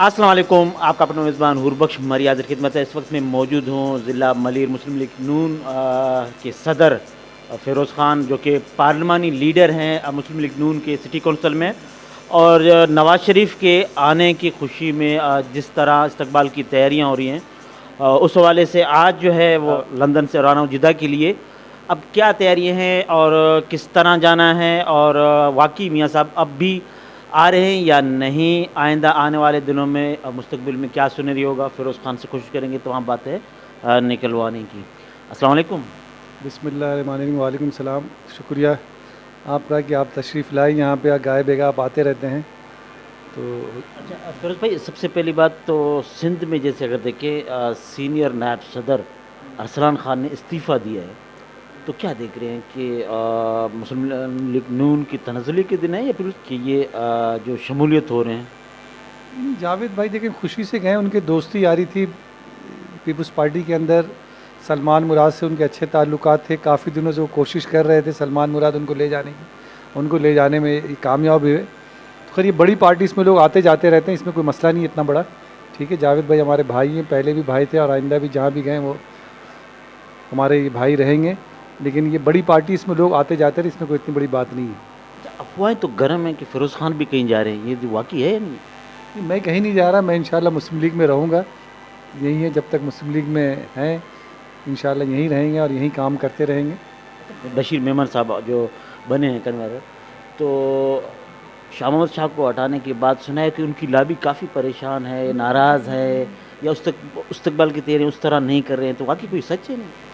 अस्सलाम वालेकुम। आपका अपना मेज़बान हुरबख्श हमारी हाज़िर खिदमत है। इस वक्त मैं मौजूद हूँ ज़िला मलीर मुस्लिम लीग नून के सदर फ़िरोज़ ख़ान, जो कि पार्लिमानी लीडर हैं मुस्लिम लीग नून के सिटी कौंसल में। और नवाज़ शरीफ के आने की खुशी में जिस तरह इस्तकबाल की तैयारियाँ हो रही हैं, उस हवाले से आज जो है वो लंदन से रवाना हूँ जिद्दा के लिए। अब क्या तैयारियाँ हैं और किस तरह जाना है, और वाक़ई मियाँ साहब अब भी आ रहे हैं या नहीं, आइंदा आने वाले दिनों में मुस्तकबिल में क्या सुनहरी होगा, फ़िरोज़ ख़ान से कोशिश करेंगे तमाम बातें निकलवाने की। अस्सलाम वालेकुम। बिस्मिल्लाहिर्रहमानिर्रहीम। वालेकुम सलाम। शुक्रिया आपका कि आप तशरीफ़ लाए यहाँ पे। गाए बेगा आप आते रहते हैं तो। अच्छा फ़िरोज़ भाई, सबसे पहली बात तो सिंध में जैसे अगर देखें, सीनियर नायब सदर अरसलान ख़ान ने इस्तीफ़ा दिया है, तो क्या देख रहे हैं कि मुस्लिम लीग नून की तनज़्ज़ुली के दिन है या फिर कि ये जो शमूलियत हो रहे हैं? जावेद भाई देखें, खुशी से गए, उनके दोस्ती यारी थी पीपल्स पार्टी के अंदर। सलमान मुराद से उनके अच्छे ताल्लुकात थे, काफ़ी दिनों से वो कोशिश कर रहे थे सलमान मुराद उनको ले जाने की, उनको ले जाने में कामयाब हुए। तो खैर ये बड़ी पार्टी, इसमें लोग आते जाते रहते हैं, इसमें कोई मसला नहीं इतना बड़ा। ठीक है, जावेद भाई हमारे भाई हैं, पहले भी भाई थे और आइंदा भी जहाँ भी गए वो हमारे भाई रहेंगे। लेकिन ये बड़ी पार्टी, इसमें लोग आते जाते रहे, इसमें कोई इतनी बड़ी बात नहीं है। अच्छा, अफ़वाहें तो गर्म हैं कि फ़िरोज़ ख़ान भी कहीं जा रहे हैं, ये जो वाक़ई है या नहीं? मैं कहीं नहीं जा रहा, मैं इंशाल्लाह मुस्लिम लीग में रहूँगा। यही है, जब तक मुस्लिम लीग में हैं इंशाल्लाह यहीं रहेंगे और यहीं काम करते रहेंगे। बशीर मेमन साहब जो बने हैं कन्वीनर, तो शाह महमूद शाह को हटाने के बाद सुना है कि उनकी लॉबी काफ़ी परेशान है, नाराज़ है, या इस्तकबाल की तैयारी उस तरह नहीं कर रहे हैं, तो वाक़ई कोई सच है नहीं?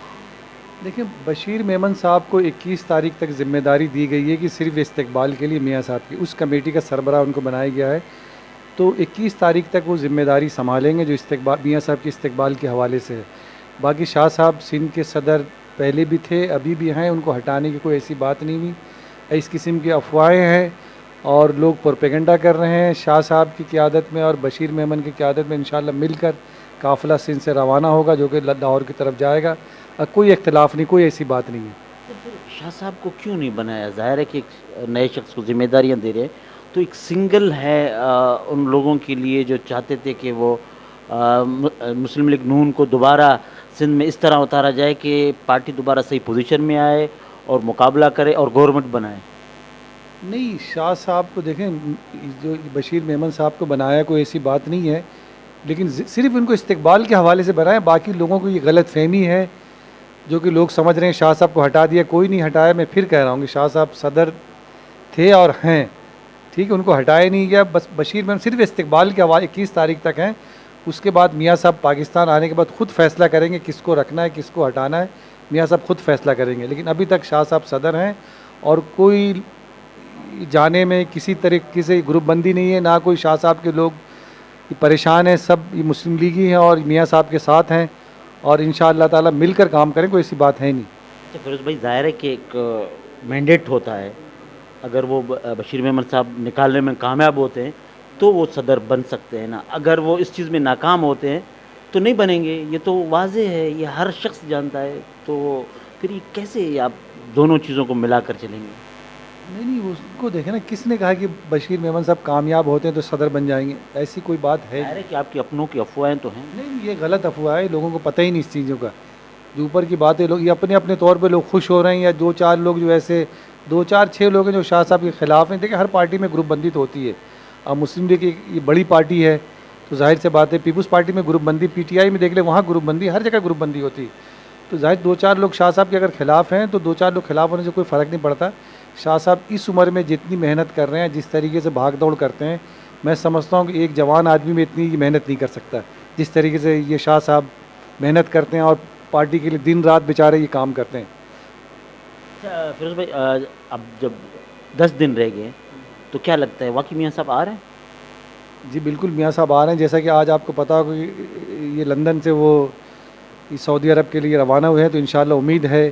देखिए, बशीर मेमन साहब को 21 तारीख तक ज़िम्मेदारी दी गई है कि सिर्फ इस्तकबाल के लिए मियाँ साहब की, उस कमेटी का सरबराह उनको बनाया गया है। तो 21 तारीख तक वो ज़िम्मेदारी संभालेंगे जो इस्तकबाल मियाँ साहब के इस्तकबाल के हवाले से है। बाकी शाह साहब सिंध के सदर पहले भी थे, अभी भी हैं, उनको हटाने की कोई ऐसी बात नहीं हुई। इस किस्म की अफवाहें हैं और लोग प्रोपेगेंडा कर रहे हैं। शाह साहब की क़यादत में और बशीर मेमन की क़यादत में इंशाल्लाह मिलकर काफ़िला सिंध से रवाना होगा, जो कि लाहौर की तरफ जाएगा। कोई इख्तलाफ नहीं, कोई ऐसी बात नहीं है। तो फिर शाह साहब को क्यों नहीं बनाया? ज़ाहिर है कि एक नए शख्स को ज़िम्मेदारियाँ दे रहे हैं, तो एक सिंगल है उन लोगों के लिए जो चाहते थे कि वो मुस्लिम लीग नून को दोबारा सिंध में इस तरह उतारा जाए कि पार्टी दोबारा सही पोजीशन में आए और मुकाबला करे और गवर्नमेंट बनाए। नहीं, शाह साहब को देखें, जो बशीर मेमन साहब को बनाया कोई ऐसी बात नहीं है, लेकिन सिर्फ उनको इस्तकबाल के हवाले से बनाया। बाकी लोगों को ये गलत फहमी है, जो कि लोग समझ रहे हैं शाह साहब को हटा दिया। कोई नहीं हटाया, मैं फिर कह रहा हूँ कि शाह साहब सदर थे और हैं, ठीक है, उनको हटाया नहीं गया। बस बशीर मेमन सिर्फ इस्तकबाल के हवाले 21 तारीख तक हैं। उसके बाद मियाँ साहब पाकिस्तान आने के बाद ख़ुद फैसला करेंगे किसको रखना है किसको हटाना है, मियाँ साहब खुद फैसला करेंगे। लेकिन अभी तक शाह साहब सदर हैं और कोई जाने में किसी तरीके से ग्रुपबंदी नहीं है, ना कोई शाह साहब के लोग परेशान हैं। सब ये मुस्लिम लीग ही हैं और मियाँ साहब के साथ हैं और इंशाअल्लाह ताला मिलकर काम करें, कोई ऐसी बात है नहीं। अच्छा फ़िरोज़ भाई, ज़ाहिर है कि एक मैंडेट होता है, अगर वो बशीर मेमन साहब निकालने में कामयाब होते हैं तो वो सदर बन सकते हैं ना, अगर वो इस चीज़ में नाकाम होते हैं तो नहीं बनेंगे, ये तो वाज़ेह है, ये हर शख्स जानता है। तो फिर ये कैसे आप दोनों चीज़ों को मिलाकर चलेंगे? नहीं, उसको देखें ना, किसने कहा कि बशीर मेमन साहब कामयाब होते हैं तो सदर बन जाएंगे? ऐसी कोई बात है ज़ाहिर है कि आपकी अपनों की अफ़वाहें तो हैं। नहीं, ये गलत अफवाह है, लोगों को पता ही नहीं इस चीज़ों का। जो ऊपर की बातें लोग ये अपने अपने तौर पे लोग खुश हो रहे हैं, या दो चार लोग जो ऐसे 2 4 6 लोग हैं जो शाह साहब के ख़िलाफ़ हैं। देखिए, हर पार्टी में ग्रुपबंदी तो होती है। अब मुस्लिम लीग ये बड़ी पार्टी है, तो जाहिर से बात है पीपल्स पार्टी में ग्रुपबंदी, पीटीआई में देख ले वहाँ ग्रुपबंदी, हर जगह ग्रुपबंदी होती है। तो जाहिर 2 4 लोग शाह साहब के अगर ख़िलाफ़ हैं तो 2 4 लोग ख़िलाफ़ होने से कोई फ़र्क नहीं पड़ता। शाह साहब इस उम्र में जितनी मेहनत कर रहे हैं, जिस तरीके से भाग दौड़ करते हैं, मैं समझता हूँ कि एक जवान आदमी में इतनी मेहनत नहीं कर सकता जिस तरीके से ये शाह साहब मेहनत करते हैं और पार्टी के लिए दिन रात बेचारे ये काम करते हैं। अच्छा फ़िरोज़ भाई, अब जब 10 दिन रह गए तो क्या लगता है वाक़ई मियाँ साहब आ रहे हैं? जी बिल्कुल, मियाँ साहब आ रहे हैं। जैसा कि आज आपको पता होगा कि ये लंदन से वो सऊदी अरब के लिए रवाना हुए हैं, तो इंशाअल्लाह उम्मीद है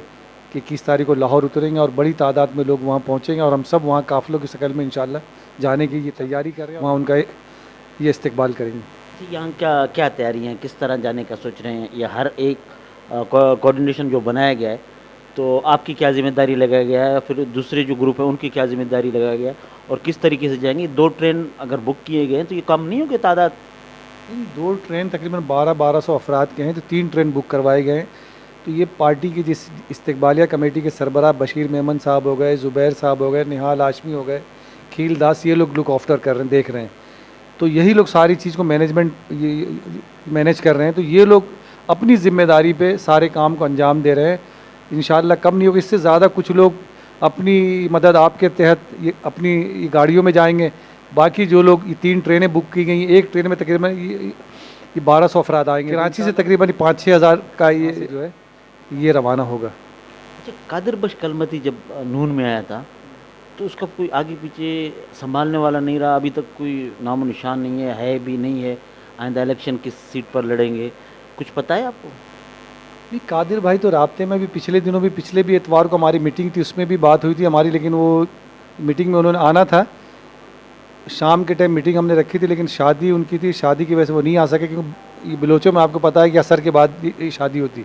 कि 21 तारीख को लाहौर उतरेंगे और बड़ी तादाद में लोग वहाँ पहुँचेंगे और हम सब वहाँ काफ़िलों की शक्ल में इंशाअल्लाह जाने की ये तैयारी कर रहे हैं, वहाँ उनका ये इस्तकबाल करेंगे। तो यहाँ क्या क्या तैयारी हैं, किस तरह जाने का सोच रहे हैं? या हर एक कोऑर्डिनेशन जो बनाया गया है, तो आपकी क्या ज़िम्मेदारी लगाया गया है, फिर दूसरे जो ग्रुप है उनकी क्या ज़िम्मेदारी लगाया गया है, और किस तरीके से जाएंगे? 2 ट्रेन अगर बुक किए गए हैं तो ये कम नहीं होगी तादाद? इन 2 ट्रेन तकरीबन 1200 अफराद के हैं, तो 3 ट्रेन बुक करवाए गए हैं। तो ये पार्टी की जिस इस्तकबालिया कमेटी के सरबराह बशीर मेमन साहब हो गए, ज़ुबैर साहब हो गए, निहाल हाशमी हो गए, खील दास, ये लोग लुक आफ्टर कर रहे हैं, देख रहे हैं। तो यही लोग सारी चीज़ को मैनेज कर रहे हैं। तो ये लोग अपनी ज़िम्मेदारी पे सारे काम को अंजाम दे रहे हैं। इंशाअल्लाह कम नहीं होगा, इससे ज़्यादा कुछ लोग अपनी मदद आपके तहत ये अपनी गाड़ियों में जाएंगे। बाकी जो लोग ये 3 ट्रेनें बुक की गई, एक ट्रेन में तकरीबन ये 1200 अफराद आएंगे। कराची से तकरीबन 5-6 हज़ार का ये जो है ये रवाना होगा। अच्छा, कादिर बश कलमती जब नून में आया था तो उसका कोई आगे पीछे संभालने वाला नहीं रहा, अभी तक कोई नामो निशान नहीं है भी नहीं है। आइंदा इलेक्शन किस सीट पर लड़ेंगे, कुछ पता है आपको? नहीं, कादिर भाई तो राब्ते में भी पिछले दिनों भी, पिछले भी एतवार को हमारी मीटिंग थी, उसमें भी बात हुई थी हमारी, लेकिन वो मीटिंग में उन्होंने आना था। शाम के टाइम मीटिंग हमने रखी थी, लेकिन शादी उनकी थी, शादी की वजह से वो नहीं आ सके, क्योंकि ये बलोचों में आपको पता है कि असर के बाद ये शादी होती।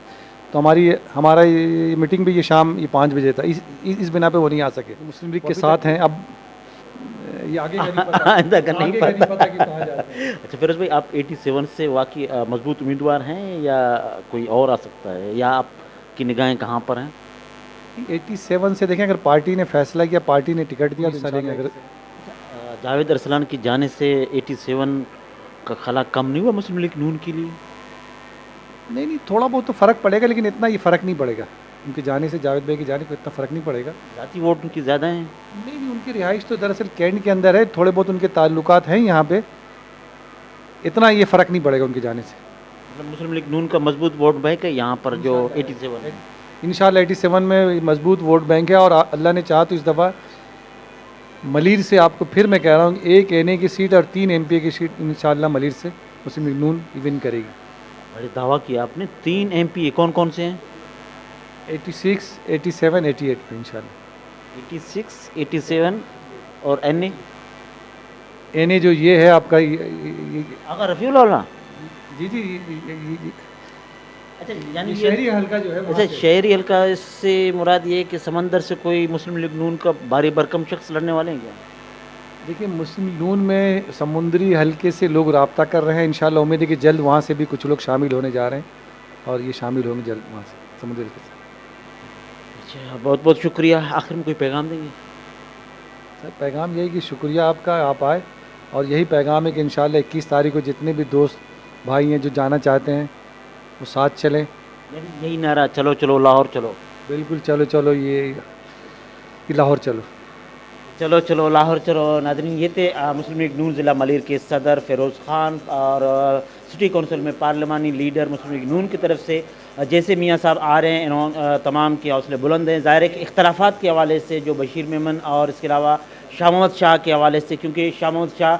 तो हमारा ये मीटिंग भी ये शाम 5 बजे था, इस बिना पे वो नहीं आ सके। मुस्लिम लीग के साथ हैं। अब ये आगे का नहीं पता, आइंदा का नहीं पता। कि कहाँ जाते हैं। अच्छा फिरोज भाई, आप 87 से वाकई मजबूत उम्मीदवार हैं या कोई और आ सकता है, या आपकी निगाहें कहाँ पर हैं? 87 से देखें, अगर पार्टी ने फैसला किया, पार्टी ने टिकट दिया, तो इंशाल्लाह अगर जावेद अरसलान की जाने से 87 का खला कम नहीं हुआ मुस्लिम लीग नून के लिए? नहीं, थोड़ा बहुत तो फ़र्क पड़ेगा, लेकिन इतना ये फ़र्क नहीं पड़ेगा। उनके जाने से, जावेद भाई की जाने को इतना फ़र्क नहीं पड़ेगा। जाती वोट उनकी ज़्यादा हैं? नहीं, उनकी रिहाइश तो दरअसल कैंट के अंदर है, थोड़े बहुत उनके ताल्लुकात हैं यहाँ पे, इतना ये फ़र्क नहीं पड़ेगा उनके जाने से। मतलब मुस्लिम लीग नून का मजबूत वोट बैंक है यहाँ पर जो 87 है। इंशाल्लाह 87 में मजबूत वोट बैंक है, और अल्लाह ने चाहा तो इस दफ़ा मलीर से, आपको फिर मैं कह रहा हूँ, 1 NA की सीट और 3 MPA की सीट इंशाल्लाह मलीर से मुस्लिम लीग नून विन करेगी। बड़े दावा किया आपने। 3 MPA कौन कौन से हैं? 86, 87, 88 में इंशाल्लाह। 86, 87 और NA जो ये है आपका ये आगा रफ़ीउल औला। जी अच्छा, यानी शहरी हल्का जो है, अच्छा शहरी हल्का, इससे मुराद ये है कि समंदर से कोई मुस्लिम लीग नून का भारी भरकम शख्स लड़ने वाले हैं क्या? देखिए, मुस्लिम नून में समुद्री हल्के से लोग राब्ता कर रहे हैं। इंशाल्लाह उम्मीद है कि जल्द वहाँ से भी कुछ लोग शामिल होने जा रहे हैं, और ये शामिल होंगे जल्द वहाँ से, समुद्री हल्के से। अच्छा, बहुत बहुत शुक्रिया। आखिर में कोई पैगाम देंगे? सर, पैगाम यही कि शुक्रिया आपका, आप आए, और यही पैगाम है कि इंशाल्लाह 21 तारीख को जितने भी दोस्त भाई हैं जो जाना चाहते हैं वो साथ चलें। यही नारा, चलो चलो लाहौर चलो। बिल्कुल, चलो चलो, ये लाहौर चलो, चलो चलो लाहौर चलो। नाज़रीन, ये थे मुस्लिम लीग नून ज़िला मलीर के सदर फ़िरोज़ ख़ान, और सिटी कौंसिल में पार्लिमानी लीडर मुस्लिम लीग नून की तरफ से जैसे मियाँ साहब आ रहे हैं, इन्होंने तमाम के हौसले बुलंद हैं। ज़ाहिर है कि इख्तलाफात के हवाले से जो बशीर मेमन और इसके अलावा शाह मोहम्मद शाह के हवाले से, क्योंकि शाह मोहम्मद शाह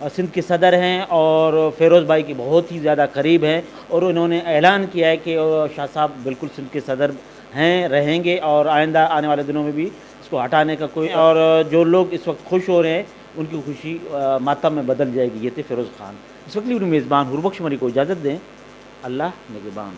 सिंध के सदर हैं और फ़िरोज़ भाई के बहुत ही ज़्यादा करीब हैं, और उन्होंने ऐलान किया है कि शाह साहब बिल्कुल सिंध के सदर हैं, रहेंगे, और आइंदा आने वाले दिनों में भी इसको हटाने का कोई, और जो लोग इस वक्त खुश हो रहे हैं उनकी खुशी मातम में बदल जाएगी। ये थे फ़िरोज़ ख़ान। इस वक्त लिए मेज़बान हुरबख्श मरी को इजाज़त दें। अल्लाह निगहबान।